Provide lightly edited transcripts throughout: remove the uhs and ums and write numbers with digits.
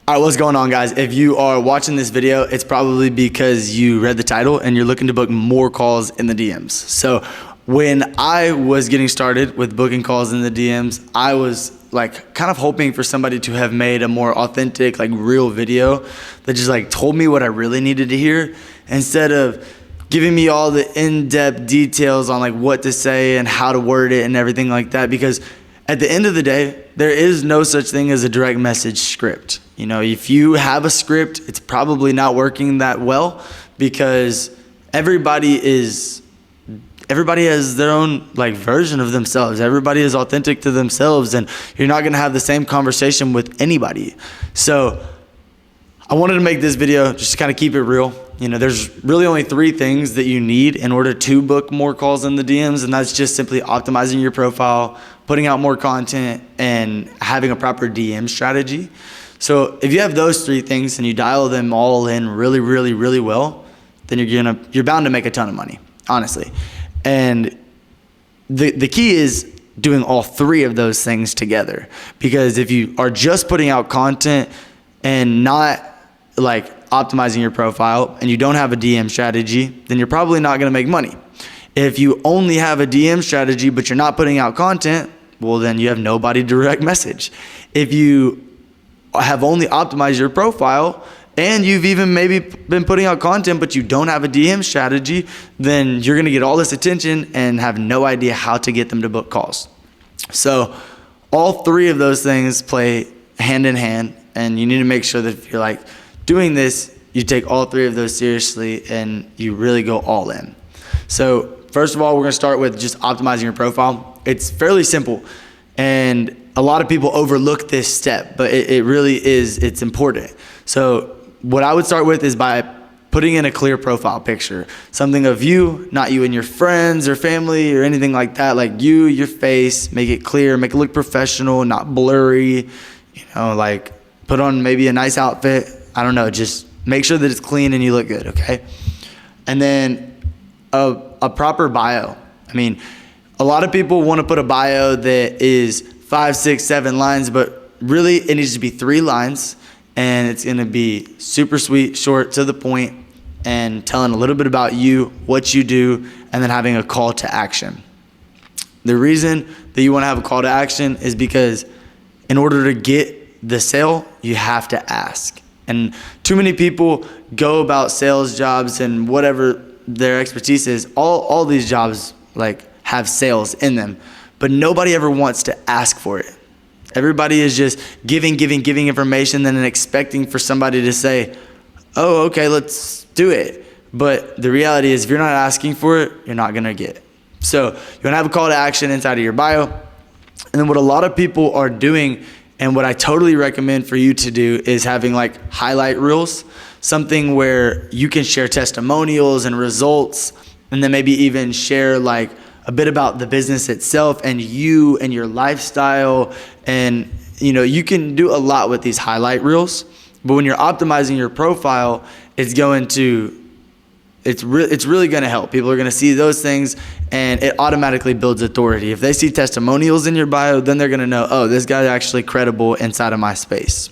All right, what's going on, guys? If you are watching this video, it's probably because you read the title and you're looking to book more calls in the DMs. So when I was getting started with booking calls in the DMs, I was like kind of hoping for somebody to have made a more authentic, like real video that just like told me what I really needed to hear, instead of giving me all the in-depth details on like what to say and how to word it and everything like that. Because at the end of the day, there is no such thing as a direct message script. You know, if you have a script, it's probably not working that well, because everybody has their own like version of themselves. Everybody is authentic to themselves, and you're not gonna have the same conversation with anybody. So I wanted to make this video just to kind of keep it real. You know, there's really only 3 things that you need in order to book more calls in the DMs, and that's just simply optimizing your profile, putting out more content, and having a proper DM strategy. So if you have those 3 things and you dial them all in really, really, really well, then you're bound to make a ton of money, honestly. And the key is doing all 3 of those things together, because if you are just putting out content and not like optimizing your profile and you don't have a DM strategy, then you're probably not going to make money. If you only have a DM strategy but you're not putting out content, well, then you have nobody to direct message. If you have only optimized your profile and you've even maybe been putting out content but you don't have a DM strategy, then you're going to get all this attention and have no idea how to get them to book calls. So all 3 of those things play hand in hand, and you need to make sure that if you're like doing this, you take all 3 of those seriously and you really go all in. So first of all, we're going to start with just optimizing your profile. It's fairly simple, and a lot of people overlook this step, but it really is, it's important. So what I would start with is by putting in a clear profile picture, something of you, not you and your friends or family or anything like that, like you, your face, make it clear, make it look professional, not blurry, you know, like put on maybe a nice outfit. I don't know, just make sure that it's clean and you look good, okay? And then a proper bio. I mean, a lot of people want to put a bio that is 5, 6, 7 lines, but really it needs to be 3 lines, and it's going to be super sweet, short, to the point, and telling a little bit about you, what you do, and then having a call to action. The reason that you want to have a call to action is because in order to get the sale, you have to ask. And too many people go about sales jobs and whatever their expertise is, all these jobs like have sales in them, but nobody ever wants to ask for it. Everybody is just giving information, then expecting for somebody to say, oh, okay, let's do it. But the reality is, if you're not asking for it, you're not gonna get it. So you wanna have a call to action inside of your bio. And then what a lot of people are doing, and what I totally recommend for you to do, is having like highlight reels, something where you can share testimonials and results, and then maybe even share like a bit about the business itself and you and your lifestyle. And you know, you can do a lot with these highlight reels, but when you're optimizing your profile, it's really going to help. People are going to see those things, and it automatically builds authority. If they see testimonials in your bio, then they're going to know, oh, this guy's actually credible inside of my space.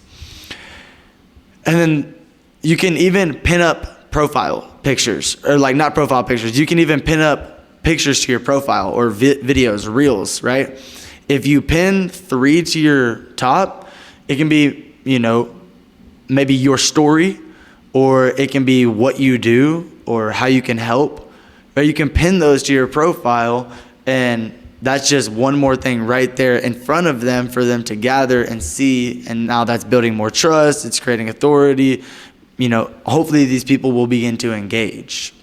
And then you can even pin up profile pictures, or like not profile pictures. You can even pin up pictures to your profile, or videos, reels, right? If you pin 3 to your top, it can be, you know, maybe your story, or it can be what you do or how you can help, or you can pin those to your profile, and that's just one more thing right there in front of them for them to gather and see. And now that's building more trust, it's creating authority. You know, hopefully these people will begin to engage.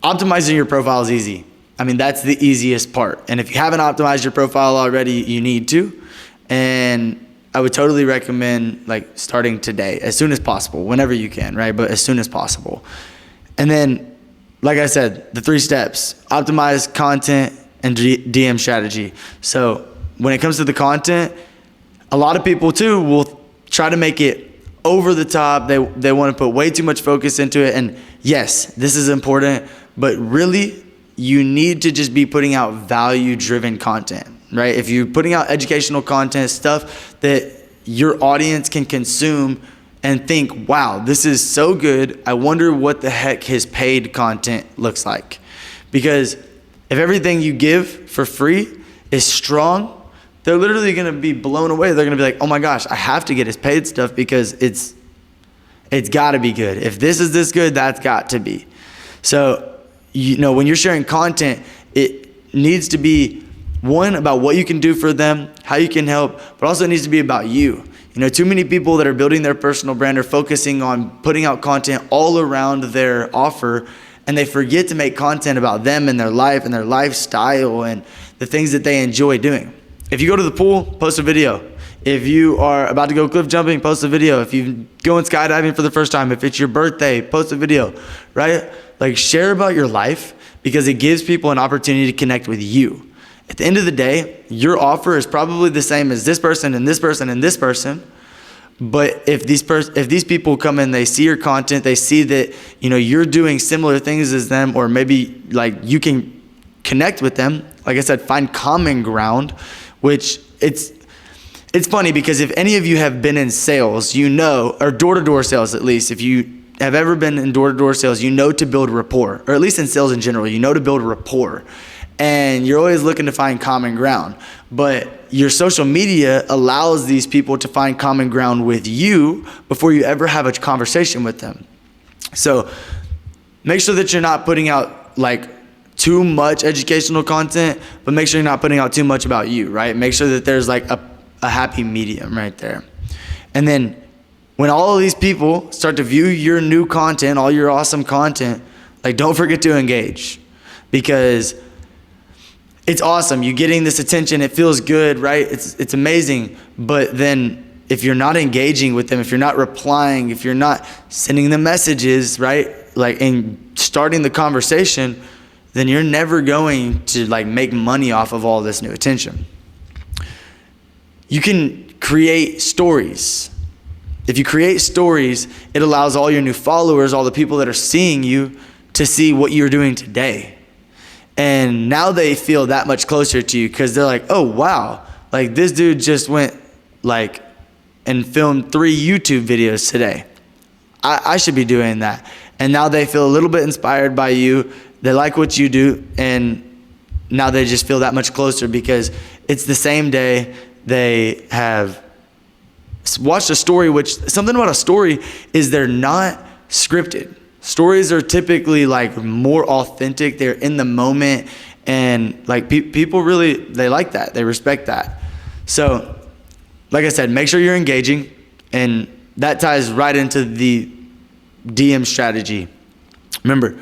Optimizing your profile is easy. I mean, that's the easiest part. And if you haven't optimized your profile already, you need to. And I would totally recommend like starting today, as soon as possible, whenever you can, right? But as soon as possible. And then, like I said, the 3 steps: optimize content and DM strategy. So when it comes to the content, a lot of people too will try to make it over the top. They want to put way too much focus into it. And yes, this is important, but really you need to just be putting out value-driven content, right? If you're putting out educational content, stuff that your audience can consume and think, wow, this is so good. I wonder what the heck his paid content looks like. Because if everything you give for free is strong, they're literally gonna be blown away. They're gonna be like, oh my gosh, I have to get his paid stuff because it's gotta be good. If this is this good, that's got to be. So, when you're sharing content, it needs to be one, about what you can do for them, how you can help, but also it needs to be about you. Too many people that are building their personal brand are focusing on putting out content all around their offer, and they forget to make content about them and their life and their lifestyle and the things that they enjoy doing. If you go to the pool, post a video. If you are about to go cliff jumping, post a video. If you're going skydiving for the first time, if it's your birthday, post a video, right? Like, share about your life, because it gives people an opportunity to connect with you. At the end of the day, your offer is probably the same as this person and this person and this person. But if these people come in, they see your content, they see that you're doing similar things as them, or maybe like you can connect with them. Like I said, find common ground, which it's funny because if any of you have been in sales, or door-to-door sales at least, if you have ever been in door-to-door sales, to build rapport, or at least in sales in general, to build rapport. And you're always looking to find common ground. But your social media allows these people to find common ground with you before you ever have a conversation with them. So make sure that you're not putting out like too much educational content, but make sure you're not putting out too much about you, right? Make sure that there's like a happy medium right there. And then when all of these people start to view your new content, all your awesome content, like, don't forget to engage, because it's awesome. You're getting this attention. It feels good, right? It's amazing. But then if you're not engaging with them, if you're not replying, if you're not sending them messages, right? Like, and starting the conversation, then you're never going to like make money off of all this new attention. You can create stories. If you create stories, it allows all your new followers, all the people that are seeing you, to see what you're doing today. And now they feel that much closer to you, because they're like, oh wow, like this dude just went like and filmed 3 YouTube videos today. I should be doing that. And now they feel a little bit inspired by you. They like what you do, and now they just feel that much closer because it's the same day they have watched a story. Which, something about a story is they're not scripted. Stories are typically like more authentic. They're in the moment, and like people really, they like that. They respect that. So like I said, make sure you're engaging, and that ties right into the DM strategy. Remember,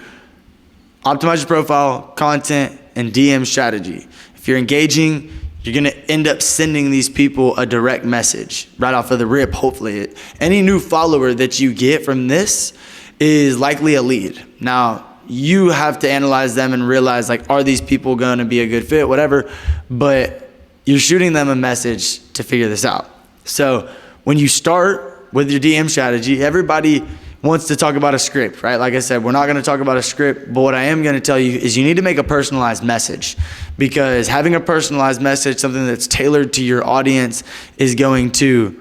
optimize your profile, content, and DM strategy. If you're engaging, you're gonna end up sending these people a direct message right off of the rip, hopefully. Any new follower that you get from this is likely a lead. Now, you have to analyze them and realize, like, are these people gonna be a good fit, whatever, but you're shooting them a message to figure this out. So when you start with your DM strategy, everybody wants to talk about a script, right? Like I said, we're not gonna talk about a script, but what I am gonna tell you is you need to make a personalized message, because having a personalized message, something that's tailored to your audience, is going to,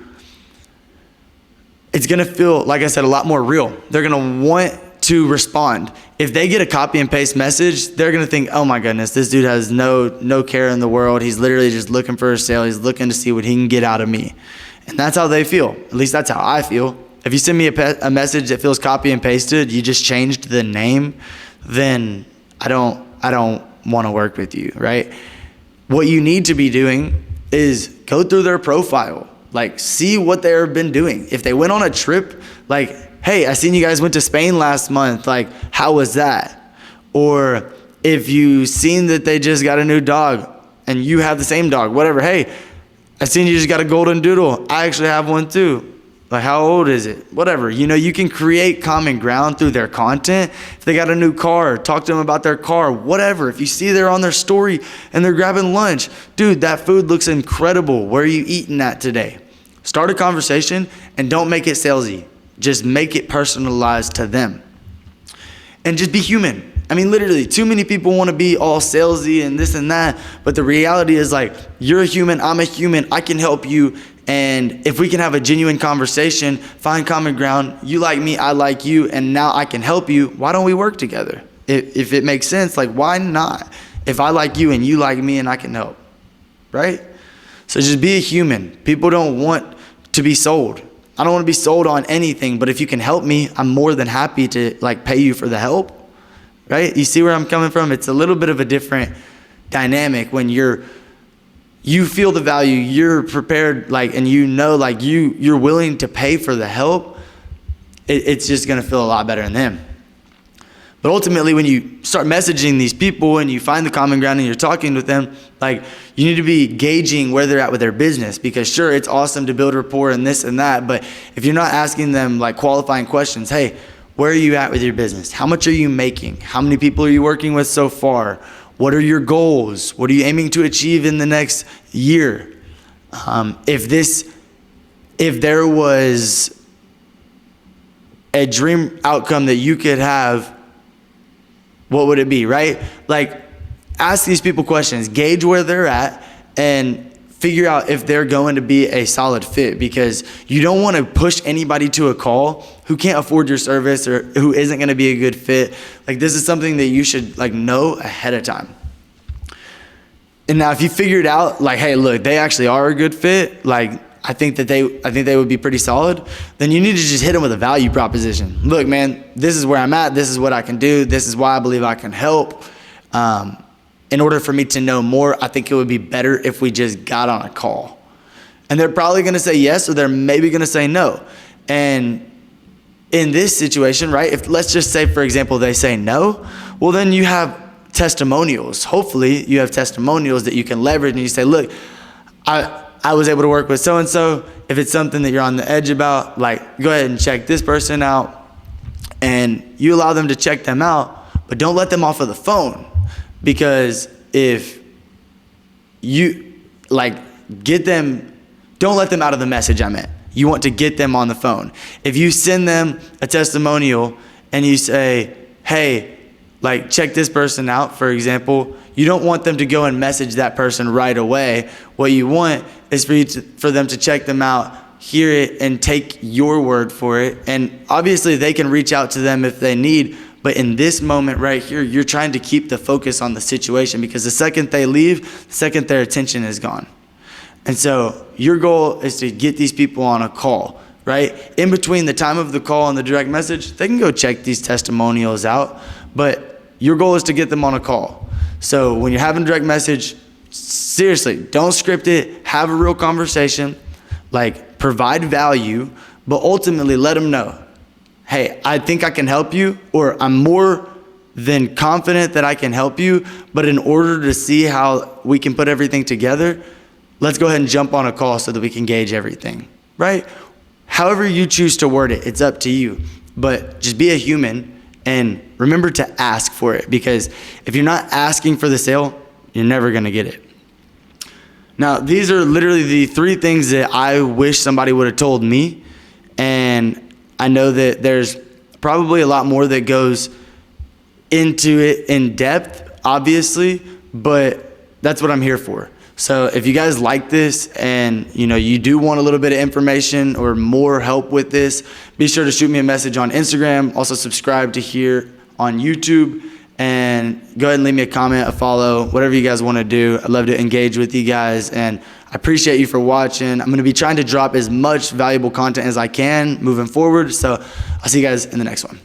it's gonna feel, like I said, a lot more real. They're gonna want to respond. If they get a copy and paste message, they're gonna think, oh my goodness, this dude has no care in the world. He's literally just looking for a sale. He's looking to see what he can get out of me. And that's how they feel. At least that's how I feel. If you send me a message that feels copy and pasted, you just changed the name, then I don't want to work with you, right? What you need to be doing is go through their profile, like see what they've been doing. If they went on a trip, like, hey, I seen you guys went to Spain last month, like, how was that? Or if you seen that they just got a new dog and you have the same dog, whatever, hey, I seen you just got a golden doodle. I actually have one too. Like, how old is it? Whatever. You can create common ground through their content. If they got a new car, talk to them about their car, whatever. If you see they're on their story and they're grabbing lunch, dude, that food looks incredible. Where are you eating at today? Start a conversation and don't make it salesy. Just make it personalized to them. And just be human. I mean, literally, too many people want to be all salesy and this and that. But the reality is, like, you're a human, I'm a human, I can help you. And if we can have a genuine conversation, find common ground, you like me, I like you, and now I can help you, why don't we work together? If it makes sense, like, why not? If I like you and you like me and I can help, right? So just be a human. People don't want to be sold. I don't want to be sold on anything, but if you can help me, I'm more than happy to like pay you for the help, right? You see where I'm coming from? It's a little bit of a different dynamic when you feel the value, you're prepared, like, and you know, like you're willing to pay for the help. It's just going to feel a lot better in them. But ultimately, when you start messaging these people and you find the common ground and you're talking with them, like, you need to be gauging where they're at with their business, because sure, it's awesome to build rapport and this and that, but if you're not asking them like qualifying questions, hey, where are you at with your business? How much are you making? How many people are you working with so far? What are your goals? What are you aiming to achieve in the next year? If there was a dream outcome that you could have, what would it be, right? Like, ask these people questions, gauge where they're at, and figure out if they're going to be a solid fit, because you don't want to push anybody to a call who can't afford your service or who isn't going to be a good fit. Like, this is something that you should like know ahead of time. And now if you figure it out, like, hey, look, they actually are a good fit, like, I think they would be pretty solid, then you need to just hit them with a value proposition. Look, man, this is where I'm at. This is what I can do. This is why I believe I can help. In order for me to know more, I think it would be better if we just got on a call. And they're probably going to say yes, or they're maybe going to say no. And in this situation, right, if let's just say, for example, they say no, well, then you have testimonials. Hopefully you have testimonials that you can leverage, and you say, look, I was able to work with so-and-so. If it's something that you're on the edge about, like, go ahead and check this person out, and you allow them to check them out, but don't let them off of the phone, because if you like get them, don't let them out of the message I meant. You want to get them on the phone. If you send them a testimonial and you say, hey, like, check this person out, for example, you don't want them to go and message that person right away. What you want is for them to check them out, hear it, and take your word for it. And obviously they can reach out to them if they need, but in this moment right here, you're trying to keep the focus on the situation, because the second they leave, the second their attention is gone. And so your goal is to get these people on a call, right? In between the time of the call and the direct message, they can go check these testimonials out, but your goal is to get them on a call. So when you're having a direct message, seriously, don't script it, have a real conversation, like, provide value, but ultimately let them know, hey, I think I can help you, or I'm more than confident that I can help you, but in order to see how we can put everything together, let's go ahead and jump on a call so that we can gauge everything, right? However you choose to word it, it's up to you, but just be a human and remember to ask for it, because if you're not asking for the sale, you're never going to get it. Now, these are literally the 3 things that I wish somebody would have told me, and I know that there's probably a lot more that goes into it in depth, obviously, but that's what I'm here for. So if you guys like this and you do want a little bit of information or more help with this, be sure to shoot me a message on Instagram. Also subscribe to here on YouTube, and go ahead and leave me a comment, a follow, whatever you guys want to do. I'd love to engage with you guys, and I appreciate you for watching. I'm going to be trying to drop as much valuable content as I can moving forward. So I'll see you guys in the next one.